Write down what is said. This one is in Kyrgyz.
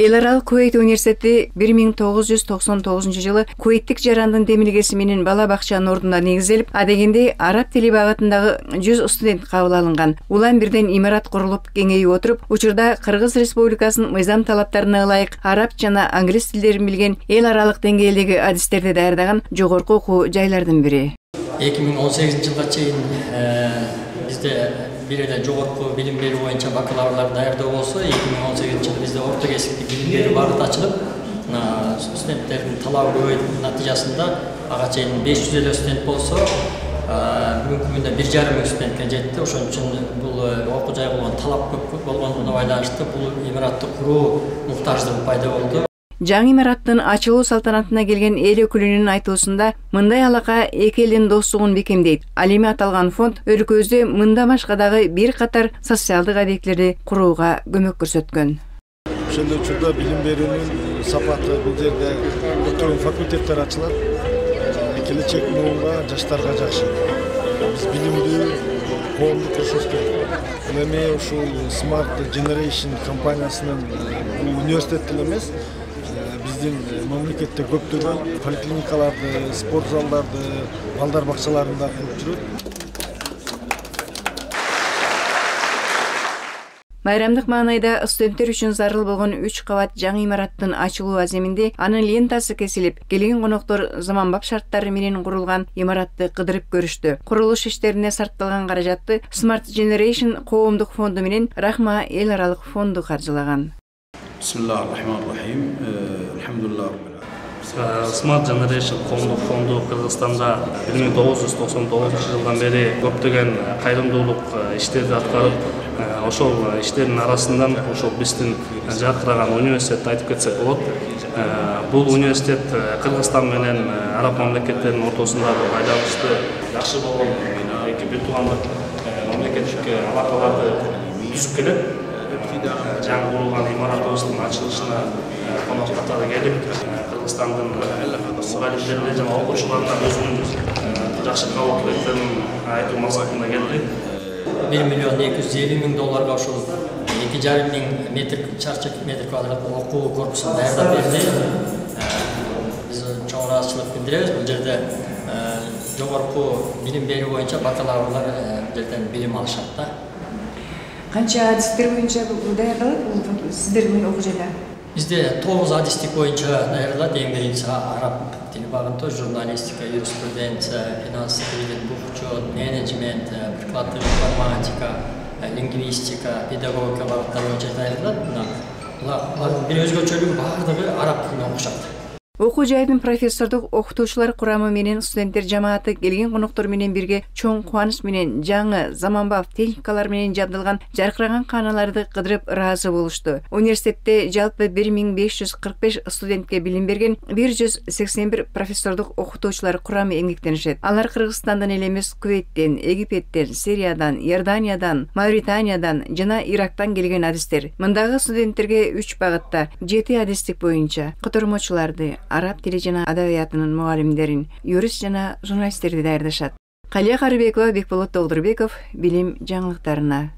Эл аралык Кувейт университети 1999 жылы Кувейттик жарандын демилгеси менен бала бакчанын ордуна негизделип, адегенде араб тили багытындагы 100 студент кабыл алынган. Улам бирден имарат курулуп кеңейип отуруп, учурда Кыргыз Республикасынын мыйзам талаптарына ылайык араб жана англис тилдерин билген эл аралык деңгээлдеги адистерди даярдаган жогорку окуу жайлардын бири. 2018 жылга чейин бизде bir ele жогорку билим берүү боюнча бакалаврлар даярдоо болсо, 2018 жылы бизде орто кесиптик билим берүү багыты ачылып, студенттердин талабы көбөйүп натыйжасында ага чейин 500 эле студент болсо, бүгүнкү күндө 1,5 миң студентке жетти. Ошон үчүн бул окуу жай болгон талап көп болгондугуна байланыштуу бул имаратты куруу муктаждыгы пайда болду. Жаңы имараттын ачылуу салтанатына келген эл өкүлүнүн айтуусунда мындай алака эки элдин достугун бекемдейт. Ал эми аталган фонд өлкөбүздө мындан башка дагы бир катар социалдык объектилерди курууга көмөк көрсөткөн. Ошол учурда билим берүүнүн сапаты бул жерде көптөгөн факультеттер ачылат. Келечек муунга жаштарга жакшы. Биз билимдүү коомду курушубуз керек. Эми ушул Smart Generation компаниясынын университет эмес, биздин мамлекетте көптөгөн поликлиникаларды, спорт залдарды, балдар бакчаларын да куруп жүрөт. Майрамдык маанайда студенттер үчүн зарыл болгон 3 кабат жаңы имараттын ачылуу аземинде анын лентасы кесилип, келген коноктор заманбап шарттары менен курулган имаратты кыдырып көрүштү. Курулуш иштерине сарпталган каражатты Smart Generation коомдук фонду менен Рахма эл аралык фонду каржылаган. Бисмиллахир-рахманир-рахим. Алхамдулиллах. Smart Generation коомдук фонду Кыргызстанда 1999 жылдан бери көптөгөн кайрымдуулук иштерди аткарып, ошол иштердин арасынан ошол биздин жаркыраган университетти айтып кетсек болот. Бул университет Кыргызстан менен араб мамлекеттеринин ортосундагы байланышты жакшы болгон эки бир туугандык мамлекеттик алакаларды түзүп келет. Жаңы курулган имаратыбыздын ачылышына конок катары келип, Кыргызстандын мугалимдерине жана окуучуларына өзүнүн жакшы кабыл эттерин айтуу максатында келди. 1 миллион 250 миң долларга ошол 2,5 миң метр чарчы метр квадрат окуу корпусун даярдап берди. Биз чоң ыраазычылык билдиребиз. Бул жерде жогорку билим берүү боюнча бакалаврлар жерден билим алышат да. Канча адистер боюнча даярдалат сиздердин окуу жайда? Бизде 9 адистик боюнча даярдалат. Эң биринчи араб тили багынтуу, журналистика, юриспруденция, финансовый бухучет, менеджмент, прикладдык информатика, лингвистика, педагогика багыттары боюнча даярдалат. Булардын бир өзгөчөлүгү бардыгы араб тилинде окушат. Окуу жайдын профессордук окутуучулар курамы менен студенттер жамааты келген коноктор менен бирге чоң кубаныч менен жаңы заманбап техникалар менен жабдылган жаркыраган кааналарды кыдырып ыраазы болушту. Университетте жалпы 1545 студентке билим берген 181 профессордук окутуучулар курамы эмгектенишет. Алар Кыргызстандан эле эмес, Кувейттен, Египеттен, Сириядан, Иорданиядан, Мавританиядан жана Ирактан келген адистер. Мындагы студенттерге 3 багытта 7 адистик боюнча котормочуларды, араб тили жана адабиятынын мугалимдерин, юрист жана журналисттерди даярдашат. Калия Карыбекова, Бекболот Толдурбеков, билим жаңылыктарына.